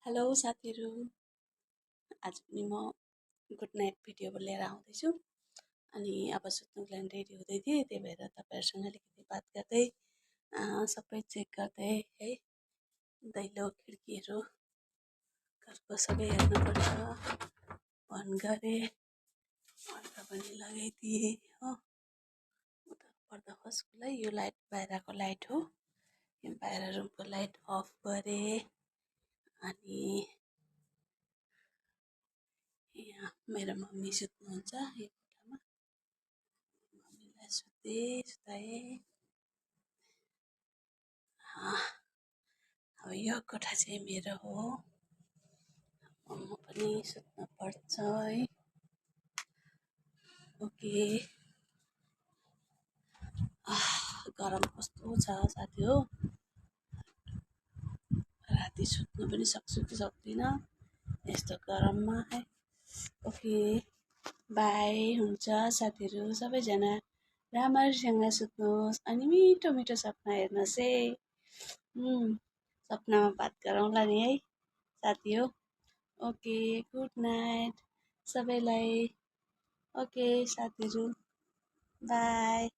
Hello साथीहरू। आज पनि म गुड नाइट भिडियो लिएर आउँदैछु। अनि अब सुत्नुको लागि रेडी हुँदै थिएँ, त्यही भएर तपाईँहरूसँग अलिकति बात गर्दै सबै चेक गर्दै है, दैलो खिड्कीहरू घरको सबै हेर्नुपर्छ बन्द गरेँ, पर्दा पनि लगाइदिएँ हो। उता पर्दा खस्कुलाई यो लाइट बाहिरको लाइट हो, यो बाहिर रुमको लाइट अफ गरेँ। अनि यहाँ मेरो मम्मी सुत्नुहुन्छ यो कोठामा, मम्मीलाई सुताएँ। अब यो कोठा चाहिँ मेरो हो, म पनि सुत्न पर्छ है। ओके। गरम कस्तो छ साथी हो, राति सुत्नु पनि सक्छु कि सक्दिनँ यस्तो गरममा है। ओके बाई, हुन्छ साथीहरू सबैजना राम्रोसँग सुत्नुहोस् अनि मिठो मिठो सपना हेर्नुहोस् है। सपनामा बात गरौँला नि है साथी हो। ओके गुड नाइट सबैलाई। ओके साथीहरू बाई।